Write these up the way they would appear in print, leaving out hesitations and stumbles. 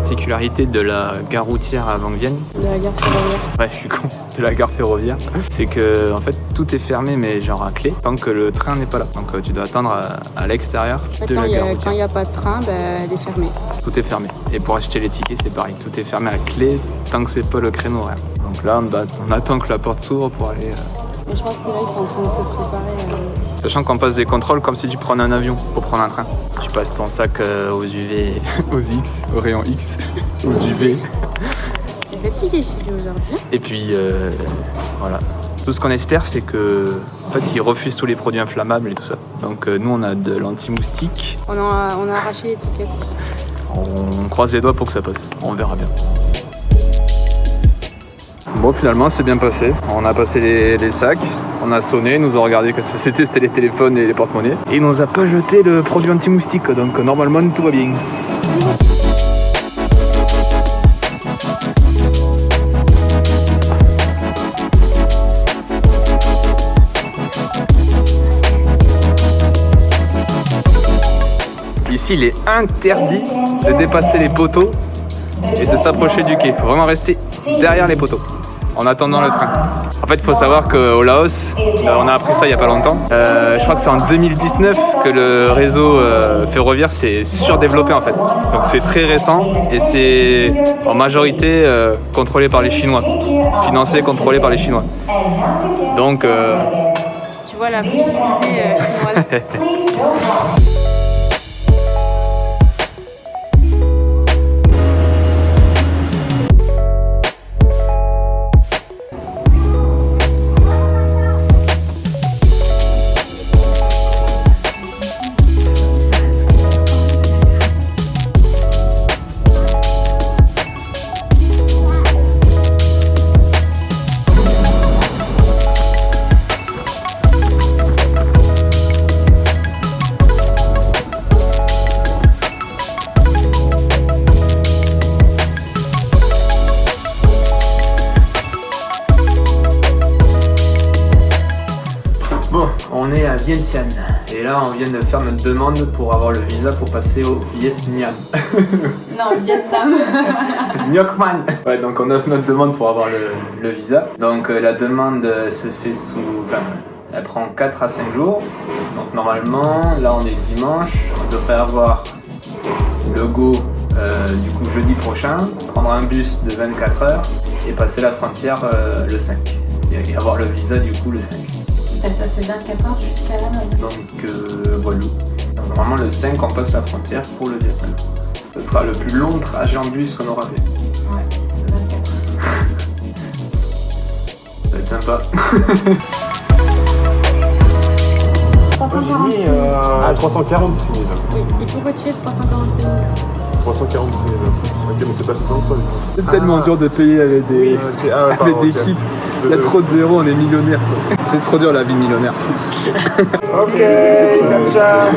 particularité de la gare routière à Vangs-Vienne. De la gare ferroviaire. Ouais, je suis con. De la gare ferroviaire. C'est que, en fait, tout est fermé, mais genre à clé, tant que le train n'est pas là. Donc tu dois attendre à l'extérieur de la gare routière. Quand il n'y a pas de train, elle est fermée. Tout est fermé. Et pour acheter les tickets, c'est pareil. Tout est fermé à clé, tant que c'est pas le créneau horaire. Donc là, on attend que la porte s'ouvre pour aller... Mais je pense que là, ils sont en train de se préparer. Sachant qu'on passe des contrôles comme si tu prenais un avion pour prendre un train. Tu passes ton sac aux UV, aux X, aux rayons X, aux UV. T'es fatigué, Chili, aujourd'hui. Et puis, voilà. Tout ce qu'on espère, c'est que, en fait, ils refusent tous les produits inflammables et tout ça. Donc, nous, on a de l'anti-moustique. On a arraché l'étiquette. On croise les doigts pour que ça passe. On verra bien. Bon, finalement, c'est bien passé. On a passé les sacs, on a sonné, ils nous ont regardé qu'est-ce que c'était les téléphones et les porte-monnaies. Et ils nous a pas jeté le produit anti-moustique, donc normalement, tout va bien. Ici, il est interdit de dépasser les poteaux et de s'approcher du quai. Il faut vraiment rester derrière les poteaux en attendant le train. En fait, il faut savoir qu'au Laos, on a appris ça il n'y a pas longtemps. Je crois que c'est en 2019 que le réseau ferroviaire s'est surdéveloppé en fait. Donc c'est très récent et c'est en majorité contrôlé par les Chinois, financé et contrôlé par les Chinois. Donc tu vois la publicité chinoise. Bon, on est à Vientiane et là on vient de faire notre demande pour avoir le visa pour passer au Vietnam. Non, Vietnam. Nyokman. Ouais, donc on a fait notre demande pour avoir le visa. Donc la demande se fait elle prend 4 à 5 jours. Donc normalement, là on est dimanche, on devrait avoir le go du coup jeudi prochain, prendre un bus de 24 heures et passer la frontière le 5 et avoir le visa du coup le 5. Ça fait 24 heures jusqu'à la mode. Donc voilà. Donc, normalement le 5 on passe la frontière pour le Vietnam. Ce sera le plus long trajet en bus qu'on aura fait. Ouais, 24 heures. Ça va être sympa. J'ai mis à 346 000. Oui, et pourquoi tu es 346 000 346 000. Ok, mais c'est passé dans le code. C'est tellement dur de payer avec des, avec des kits. Il y a trop de zéros, on est millionnaire. C'est trop dur la vie de millionnaire. Ok, ciao.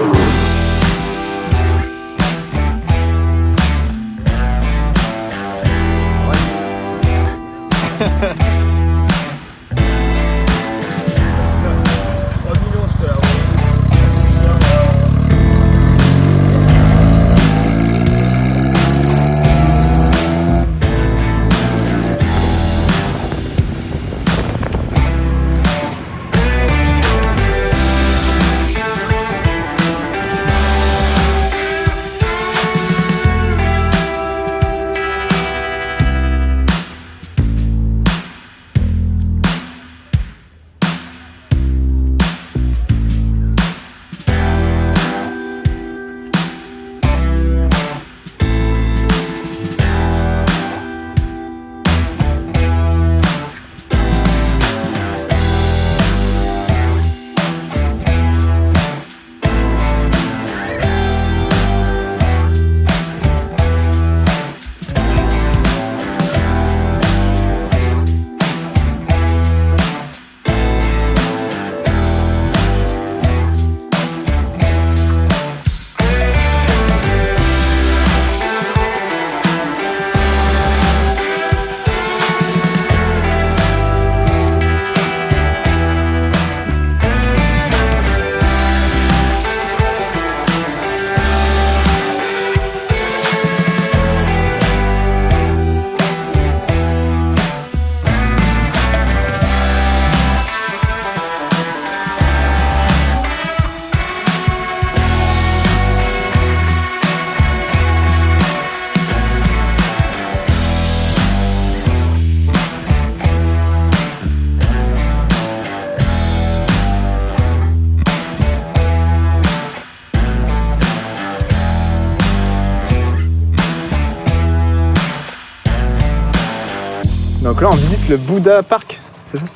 Donc là, on visite le Bouddha Park, c'est ça?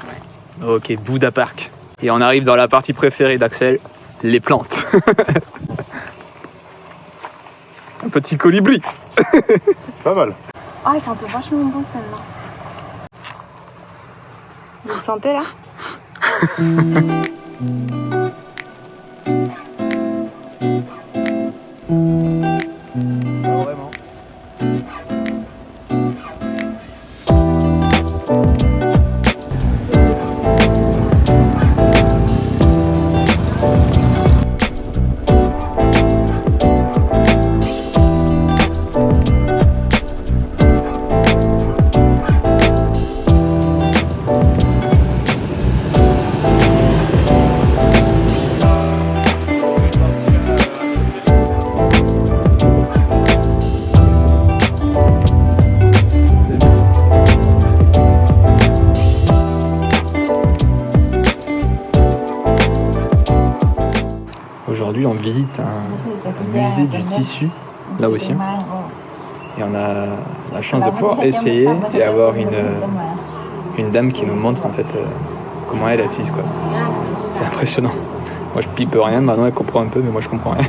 Ok, Bouddha Park. Et on arrive dans la partie préférée d'Axel, les plantes. Un petit colibri. Pas mal. Ah, il sentait vachement bon celle-là. Vous le sentez là? Vraiment. Aujourd'hui, on visite un musée du tissu, là aussi. Et on a la chance de pouvoir essayer et avoir une dame qui nous montre en fait comment elle tisse, quoi. C'est impressionnant. Moi, je pipe rien, maintenant elle comprend un peu, mais moi je comprends rien.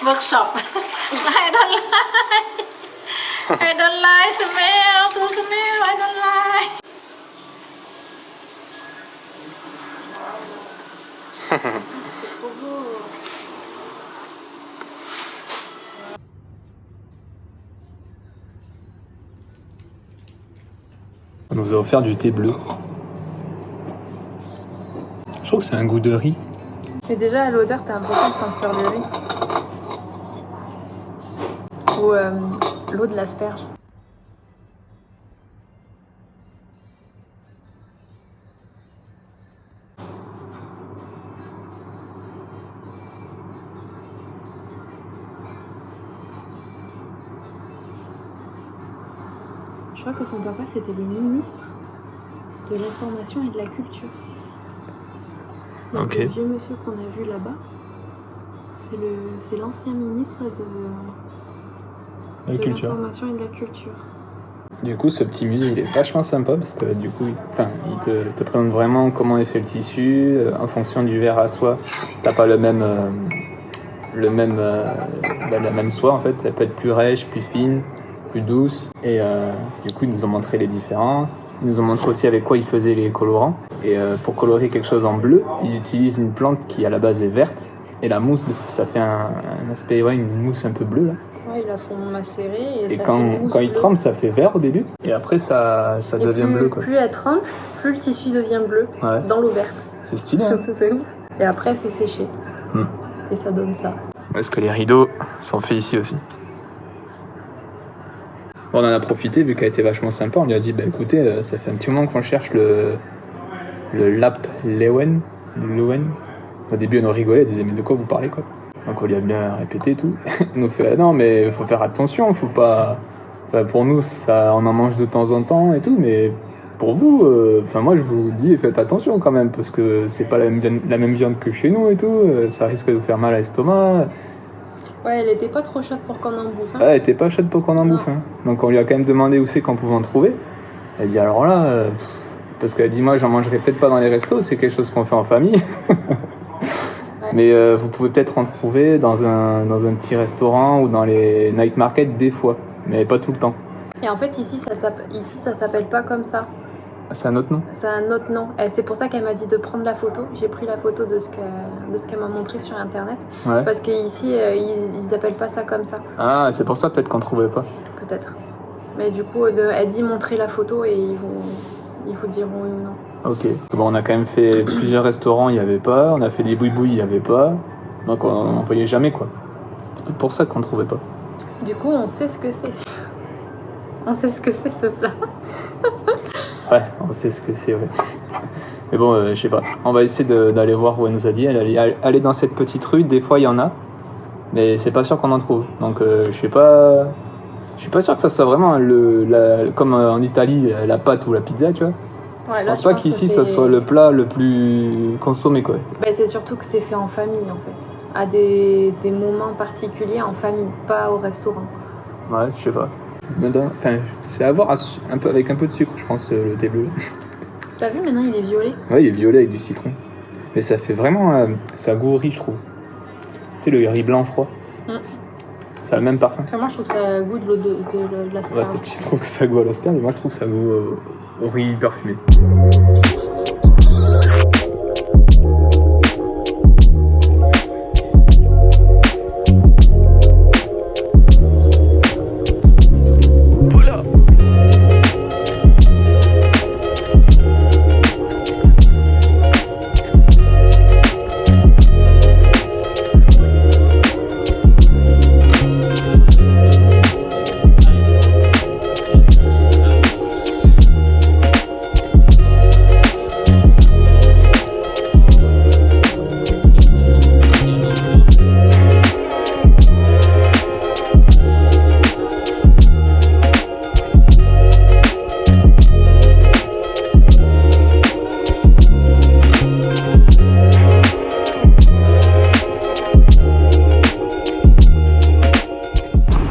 Workshop. I don't like smell, to smell, I don't like. On nous a offert du thé bleu. Je trouve que c'est un goût de riz. Mais déjà à l'odeur, t'as l'impression de sentir le riz. Ou l'eau de l'asperge. Je crois que son papa c'était le ministre de l'information et de la culture. Donc, Ok. le vieux monsieur qu'on a vu là-bas, c'est l'ancien ministre de l'information et de la culture. Du coup, ce petit musée, il est vachement sympa parce que du coup, il te présente vraiment comment est fait le tissu. En fonction du verre à soie, t'as pas la même soie en fait. Elle peut être plus rêche, plus fine, plus douce. Et du coup, ils nous ont montré les différences. Ils nous ont montré aussi avec quoi ils faisaient les colorants. Et pour colorer quelque chose en bleu, ils utilisent une plante qui à la base est verte. Et la mousse, ça fait un aspect, une mousse un peu bleue là. Ouais, ils la font macérer et ça quand, fait une mousse quand ils bleue. trempent, ça fait vert au début. Et après, ça Et devient bleu, quoi. Plus elle trempe, plus le tissu devient bleu Ouais. dans l'eau verte. C'est stylé, hein. C'est ouf. Et après, elle fait sécher. Et ça donne ça. Est-ce que les rideaux sont faits ici aussi? Bon, on en a profité, vu qu'elle était vachement sympa. On lui a dit, écoutez, ça fait un petit moment qu'on cherche le Lap Leeuwen. Au début, elle nous rigolait, elle disait, mais de quoi vous parlez, quoi? Donc on lui a bien répété tout. Il nous fait, non, mais faut faire attention, faut pas... Enfin, pour nous, ça, on en mange de temps en temps et tout, mais pour vous, moi je vous dis, faites attention quand même, parce que c'est pas la même viande que chez nous et tout, ça risque de vous faire mal à l'estomac. Ouais, elle était pas trop chaude pour qu'on en bouffe. Hein. Ouais, elle était pas chaude pour qu'on en bouffe. Hein. Donc on lui a quand même demandé où c'est qu'on pouvait en trouver. Elle dit, alors là, Parce qu'elle dit, moi, j'en mangerai peut-être pas dans les restos, c'est quelque chose qu'on fait en famille. Mais vous pouvez peut-être en trouver dans un petit restaurant ou dans les night markets des fois, mais pas tout le temps. Et en fait, ici, ça s'appelle pas comme ça. Ah, c'est un autre nom? C'est un autre nom. Et c'est pour ça qu'elle m'a dit de prendre la photo. J'ai pris la photo de ce qu'elle m'a montré sur Internet. Ouais. Parce qu'ici, ils appellent pas ça comme ça. Ah, c'est pour ça peut-être qu'on trouvait pas. Peut-être. Mais du coup, elle dit montrer la photo et ils vous diront oui ou non. Ok. Bon, on a quand même fait plusieurs restaurants, il n'y avait pas. On a fait des boui-boui, il n'y avait pas. Donc on voyait jamais quoi. C'est peut-être pour ça qu'on trouvait pas. Du coup, on sait ce que c'est. On sait ce que c'est ce plat. Ouais, on sait ce que c'est, ouais. Mais bon, je sais pas. On va essayer d'aller voir où elle nous a dit. Elle allait aller dans cette petite rue, des fois il y en a. Mais c'est pas sûr qu'on en trouve. Donc je sais pas. Je suis pas sûr que ça soit vraiment comme en Italie, la pâte ou la pizza, tu vois. Ouais, Je pense pas qu'ici ça soit le plat le plus consommé, quoi. Bah, c'est surtout que c'est fait en famille, en fait. À des moments particuliers en famille, pas au restaurant. Ouais, je sais pas. Enfin, c'est à voir un peu, avec un peu de sucre, je pense, le thé bleu. T'as vu, maintenant il est violet. Ouais, il est violet avec du citron. Mais ça fait vraiment... ça a goût au riz, je trouve. Tu sais, le riz blanc froid. Ça a le même parfum. Enfin, moi, je trouve que ça a goût de l'eau de l'asperge. Ouais, toi, tu trouves que ça a goût à l'asperge, mais moi, je trouve que ça a goût au riz parfumé.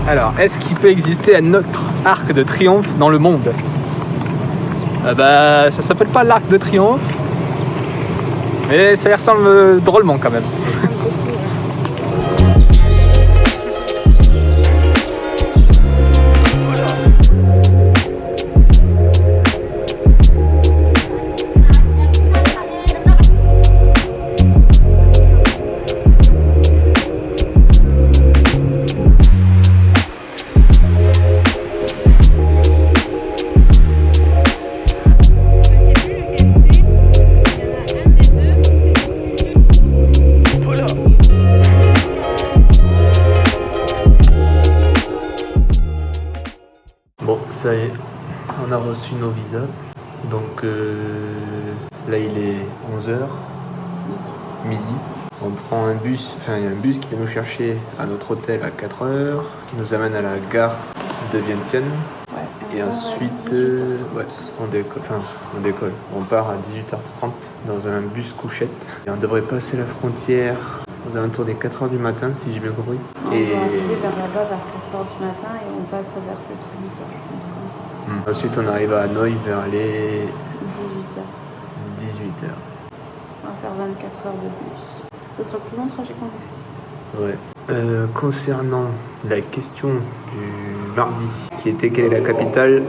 Alors, est-ce qu'il peut exister un autre arc de triomphe dans le monde? Bah, ça s'appelle pas l'arc de triomphe, mais ça y ressemble drôlement quand même. Bon, ça y est, on a reçu nos visas. Donc là il est 11h, midi. On prend un bus, enfin il y a un bus qui vient nous chercher à notre hôtel à 4h, qui nous amène à la gare de Vientiane. Ouais, et ensuite, ouais, on décolle. On part à 18h30 dans un bus couchette. Et on devrait passer la frontière aux alentours des 4h du matin, si j'ai bien compris. On doit arriver vers là-bas vers 4h du matin et on passe vers 7 ou 8h, je pense. Ensuite, on arrive à Hanoï vers les 18h. On va faire 24 heures de bus. Ce sera le plus long trajet qu'on a fait. Ouais. Concernant la question du mardi, qui était quelle est la capitale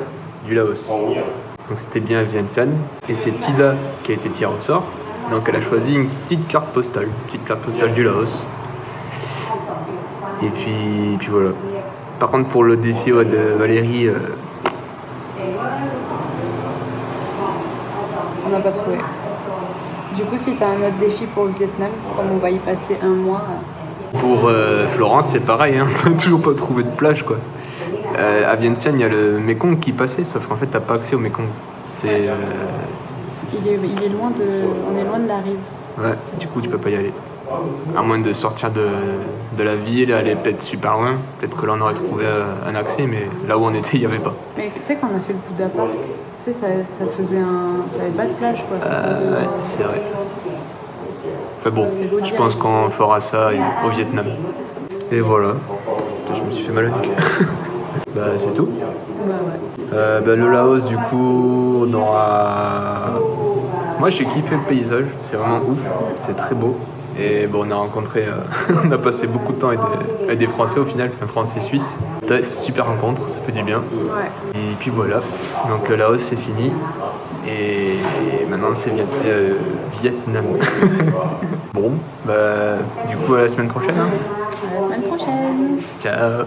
du Laos. Donc c'était bien Vientiane. Et c'est Tida qui a été tirée au sort. Donc elle a choisi une petite carte postale du Laos. Et puis voilà. Par contre pour le défi de Valérie, on n'a pas trouvé. Du coup, si tu as un autre défi pour le Vietnam, comme on va y passer un mois... Pour Florence, c'est pareil, hein. On n'a toujours pas trouvé de plage, quoi. À Vientiane, il y a le Mekong qui passait, sauf qu'en fait, t'as pas accès au Mekong. Il est loin on est loin de la rive. Ouais, du coup, tu peux pas y aller. À moins de sortir de la ville, aller peut-être super loin. Peut-être que là, on aurait trouvé un accès, mais là où on était, il n'y avait pas. Mais tu sais, quand on a fait le Buddha Park, tu sais, ça faisait t'avais pas de plage, quoi. Ouais, c'est vrai. Enfin bon, je pense qu'on fera ça au Vietnam. Et voilà. Je me suis fait mal au cul. Bah c'est tout. Bah ouais. Le Laos du coup on aura... Moi j'ai kiffé le paysage, c'est vraiment ouf, c'est très beau. Et bon on a rencontré, on a passé beaucoup de temps avec des Français au final, un Français suisse. C'est super rencontre, ça fait du bien. Ouais. Et puis voilà, donc le Laos c'est fini. Et maintenant c'est Vietnam. Bon, bah du coup à la semaine prochaine. Hein. À la semaine prochaine. Ciao.